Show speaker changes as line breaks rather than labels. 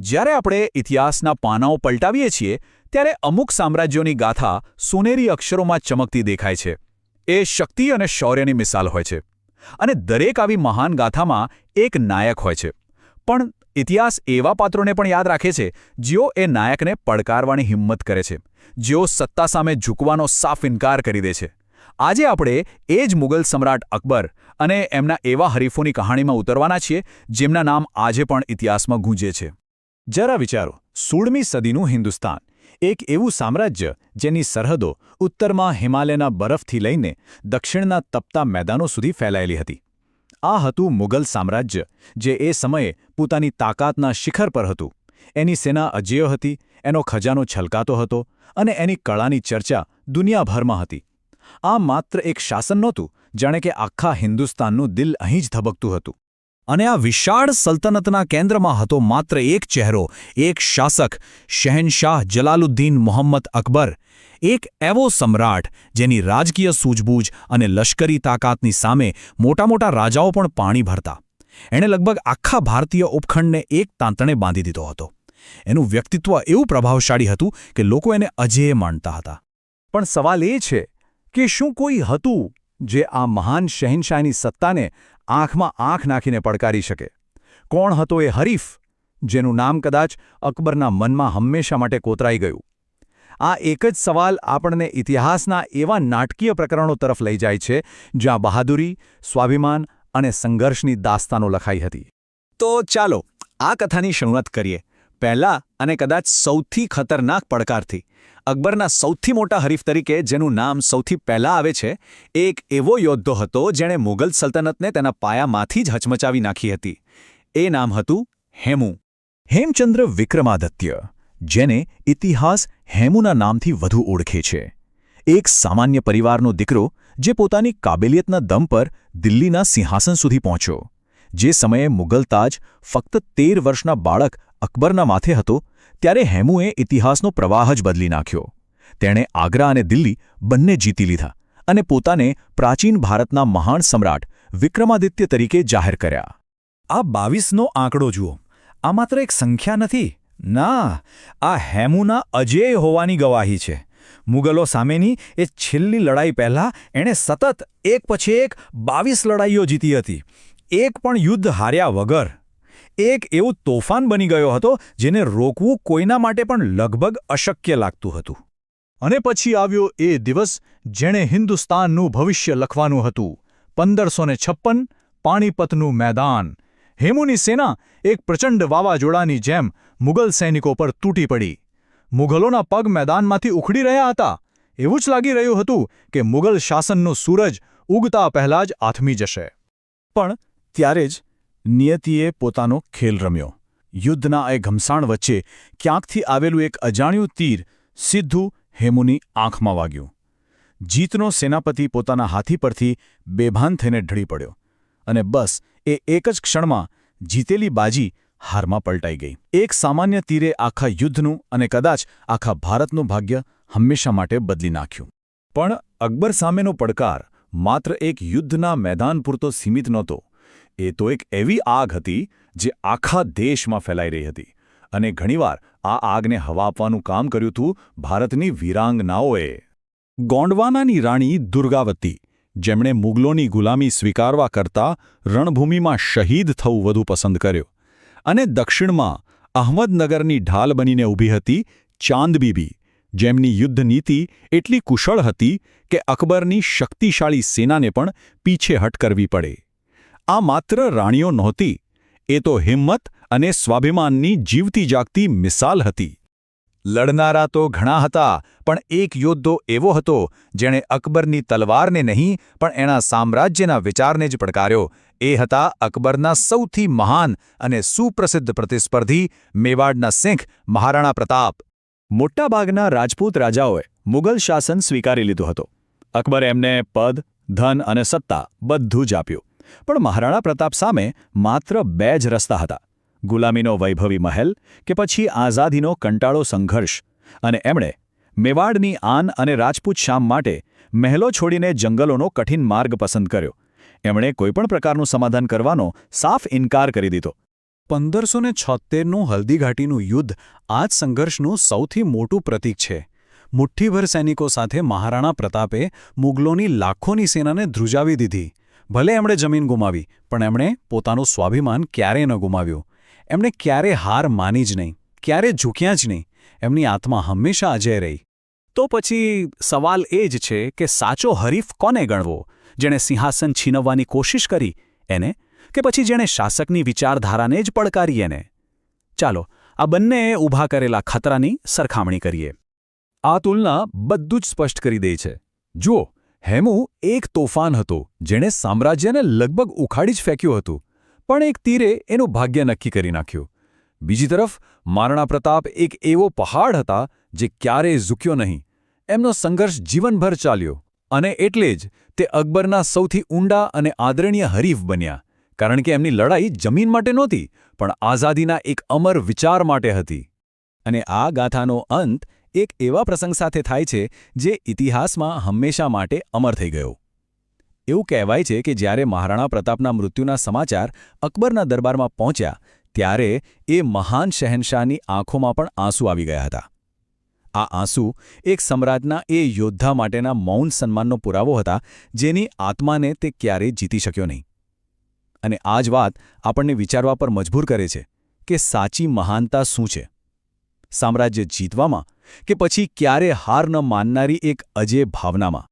જ્યારે આપણે ઇતિહાસના પાનાઓ પલટાવીએ છીએ ત્યારે અમુક સામ્રાજ્યોની ગાથા સોનેરી અક્ષરોમાં ચમકતી દેખાય છે. એ શક્તિ અને શૌર્યની મિસાલ હોય છે. અને દરેક આવી મહાન ગાથામાં એક નાયક હોય છે. પણ ઇતિહાસ એવા પાત્રોને પણ યાદ રાખે છે જેઓ એ નાયકને પડકારવાની હિંમત કરે છે, જેઓ સત્તા સામે ઝૂકવાનો સાફ ઇનકાર કરી દે છે. આજે આપણે એ જ મુગલ સમ્રાટ અકબર અને એમના એવા હરીફોની કહાણીમાં ઉતરવાના છીએ જેમના નામ આજે પણ ઇતિહાસમાં ગૂંજે છે. જરા વિચારો, 16મી સદીનું હિન્દુસ્તાન, એક એવું સામ્રાજ્ય જેની સરહદો ઉત્તરમાં હિમાલયના બરફથી લઈને દક્ષિણના તપતા મેદાનો સુધી ફેલાયેલી હતી. આ હતું મુગલ સામ્રાજ્ય, જે એ સમયે પોતાની તાકાતના શિખર પર હતું. એની સેના અજેય હતી, એનો ખજાનો છલકાતો હતો અને એની કળાની ચર્ચા દુનિયાભરમાં હતી. આ માત્ર એક શાસન નહોતું, જાણે કે આખા હિન્દુસ્તાનનું દિલ અહીં જ ધબકતું હતું. અને આ વિશાળ સલ્તનતના કેન્દ્રમાં હતો માત્ર એક ચહેરો, એક શાસક, શહેનશાહ જલાલુદ્દીન મોહમ્મદ અકબર. એક એવો સમ્રાટ જેની રાજકીય સૂઝબૂઝ અને લશ્કરી તાકાતની સામે મોટા મોટા રાજાઓ પણ પાણી ભરતા. એણે લગભગ આખા ભારતીય ઉપખંડને એક તાંતણે બાંધી દીધો હતો. એનું વ્યક્તિત્વ એવું પ્રભાવશાળી હતું કે લોકો એને અજેય માનતા હતા. પણ સવાલ એ છે કે શું કોઈ હતું જે આ મહાન શહેનશાહની સત્તાને આંખમાં આંખ નાખીને પડકારી શકે? કોણ હતો એ હરીફ, જેનું નામ કદાચ અકબરના મનમાં હંમેશા માટે કોતરાઈ ગયું? આ એક જ સવાલ આપણને ઇતિહાસના એવા નાટકીય પ્રકરણો તરફ લઈ જાય છે જ્યાં બહાદુરી, સ્વાભિમાન અને સંઘર્ષની દાસ્તાનો લખાઈ હતી. તો ચાલો આ કથાની શરૂઆત કરીએ. પહેલા અને કદાચ સૌથી ખતરનાક પડકારથી. અકબરના સૌથી મોટા હરીફ તરીકે જેનું નામ સૌથી પહેલાં આવે છે, એક એવો યોદ્ધો હતો જેણે મુગલ સલ્તનતને તેના પાયામાંથી જ હચમચાવી નાખી હતી. એ નામ હતું હેમુ. હેમચંદ્ર વિક્રમાદિત્ય, જેને ઇતિહાસ હેમુના નામથી વધુ ઓળખે છે. એક સામાન્ય પરિવારનો દીકરો જે પોતાની કાબેલિયતના દમ પર દિલ્હીના સિંહાસન સુધી પહોંચ્યો. જે સમયે મુગલ તાજ ફક્ત 13 વર્ષના બાળક અકબરના માથે હતો, ત્યારે હેમુએ ઇતિહાસનો પ્રવાહ જ બદલી નાખ્યો. તેણે આગ્રા અને દિલ્હી બંને જીતી લીધા અને પોતાને પ્રાચીન ભારતના મહાન સમ્રાટ વિક્રમાદિત્ય તરીકે જાહેર કર્યા. આ 22નો આંકડો જુઓ. આ માત્ર એક સંખ્યા નથી. ના, આ હેમુના અજેય હોવાની ગવાહી છે. મુગલો સામેની એ છેલ્લી લડાઈ પહેલાં એણે સતત એક પછી એક 22 લડાઈઓ જીતી હતી, એક પણ યુદ્ધ હાર્યા વગર. એક એવું તોફાન બની ગયો હતો જેને રોકવું કોઈના માટે પણ લગભગ અશક્ય લાગતું હતું. અને પછી આવ્યો એ દિવસ જેણે હિન્દુસ્તાનનું ભવિષ્ય લખવાનું હતું. 1556 પાણીપતનું મેદાન. હેમુની સેના એક પ્રચંડ વાવાઝોડાની જેમ મુગલ સૈનિકો પર તૂટી પડી. મુઘલોના પગ મેદાનમાંથી ઉખડી રહ્યા હતા. એવું જ લાગી રહ્યું હતું કે મુગલ શાસનનો સૂરજ ઉગતા પહેલાં જ આથમી જશે. પણ ત્યારે જ નિયતિએ પોતાનો ખેલ રમ્યો. યુદ્ધના એ ઘમસાણ વચ્ચે ક્યાંકથી આવેલું એક અજાણ્યું તીર સીધું હેમુની આંખમાં વાગ્યું. જીતનો સેનાપતિ પોતાના હાથી પરથી બેભાન થઈને ઢળી પડ્યો. અને બસ એ એક જ ક્ષણમાં જીતેલી બાજી હારમાં પલટાઈ ગઈ. એક સામાન્ય તીરે આખા યુદ્ધનું અને કદાચ આખા ભારતનું ભાગ્ય હંમેશા માટે બદલી નાખ્યું. પણ અકબર સામેનો પડકાર માત્ર એક યુદ્ધના મેદાન પૂરતો સીમિત નહોતો. એ તો એક એવી આગ હતી જે આખા દેશમાં ફેલાઈ રહી હતી. અને ઘણીવાર આ આગને હવા આપવાનું કામ કર્યું હતું ભારતની વીરાંગનાઓએ. ગોંડવાનાની રાણી દુર્ગાવતી, જેમણે મુગલોની ગુલામી સ્વીકારવા કરતાં રણભૂમિમાં શહીદ થવું વધુ પસંદ કર્યો. અને દક્ષિણમાં અહમદનગરની ઢાલ બનીને ઊભી હતી ચાંદબીબી, જેમની યુદ્ધ નીતિ એટલી કુશળ હતી કે અકબરની શક્તિશાળી સેનાને પણ પીછેહટ કરવી પડે. આ માત્ર રાણીઓ નહોતી, એ તો હિંમત અને સ્વાભિમાનની જીવતી જાગતી મિસાલ હતી. લડનારા તો ઘણા હતા, પણ એક યોદ્ધો એવો હતો જેણે અકબરની તલવારને નહીં પણ એના સામ્રાજ્યના વિચારને જ પડકાર્યો. એ હતા અકબરના સૌથી મહાન અને સુપ્રસિદ્ધ પ્રતિસ્પર્ધી, મેવાડના સિંહ મહારાણા પ્રતાપ. મોટાભાગના રાજપૂત રાજાઓએ મુગલ શાસન સ્વીકારી લીધું હતું. અકબરે એમને પદ, ધન અને સત્તા બધું જ આપ્યું. પણ મહારાણા પ્રતાપ સામે માત્ર 2 જ રસ્તા હતા: ગુલામીનો વૈભવી મહેલ કે પછી આઝાદીનો કંટાળો સંઘર્ષ. અને એમણે મેવાડની આન અને રાજપૂત શામ માટે મહેલો છોડીને જંગલોનો કઠિન માર્ગ પસંદ કર્યો. એમણે કોઈપણ પ્રકારનું સમાધાન કરવાનો સાફ ઇનકાર કરી દીધો.
1576નું હલ્દીઘાટીનું યુદ્ધ આ જ સંઘર્ષનું સૌથી મોટું પ્રતીક છે. મુઠ્ઠીભર સૈનિકો સાથે મહારાણા પ્રતાપે મુગલોની લાખોની સેનાને ધ્રુજાવી દીધી. ભલે એમણે જમીન ગુમાવી, પણ એમણે પોતાનું સ્વાભિમાન ક્યારેય ન ગુમાવ્યું. એમણે ક્યારે હાર માની જ નહીં, ક્યારે ઝૂક્યા જ નહીં. એમની આત્મા હંમેશા અજય રહી. તો પછી સવાલ એ જ છે કે સાચો હરીફ કોને ગણવો? જેણે સિંહાસન છીનવવાની કોશિશ કરી એને, કે પછી જેણે શાસકની વિચારધારાને જ પડકારી એને? ચાલો આ બંનેએ ઊભા કરેલા ખતરાની સરખામણી કરીએ.
આ તુલના બધું જ સ્પષ્ટ કરી દે છે. જુઓ, હેમુ એક તોફાન હતો જેણે સામ્રાજ્યને લગભગ ઉખાડી જ ફેંક્યું હતું, પણ એક તીરે એનું ભાગ્ય નક્કી કરી નાખ્યું. બીજી તરફ મહારાણા પ્રતાપ એક એવો પહાડ હતા જે ક્યારેય ઝૂક્યો નહીં. એમનો સંઘર્ષ જીવનભર ચાલ્યો, અને એટલે જ તે અકબરના સૌથી ઊંડા અને આદરણીય હરીફ બન્યા, કારણ કે એમની લડાઈ જમીન માટે નહોતી, પણ આઝાદીના એક અમર વિચાર માટે હતી. અને આ ગાથાનો અંત એક એવા પ્રસંગ સાથે થાય છે જે ઇતિહાસમાં હંમેશા માટે અમર થઈ ગયો. એવું કહેવાય છે કે જ્યારે મહારાણા પ્રતાપના મૃત્યુના સમાચાર અકબરના દરબારમાં પહોંચ્યા, ત્યારે એ મહાન શહેનશાહની આંખોમાં પણ આંસુ આવી ગયા હતા. આ આંસુ એક સમ્રાટના એ યોદ્ધા માટેના મૌન સન્માનનો પુરાવો હતા જેની આત્માને તે ક્યારેય જીતી શક્યો નહીં. અને આ જ વાત આપણને વિચારવા પર મજબૂર કરે છે કે સાચી મહાનતા શું છે? સામ્રાજ્ય જીતવામાં, કે પછી ક્યારે હાર ન માનનારી એક અજેય ભાવનામાં?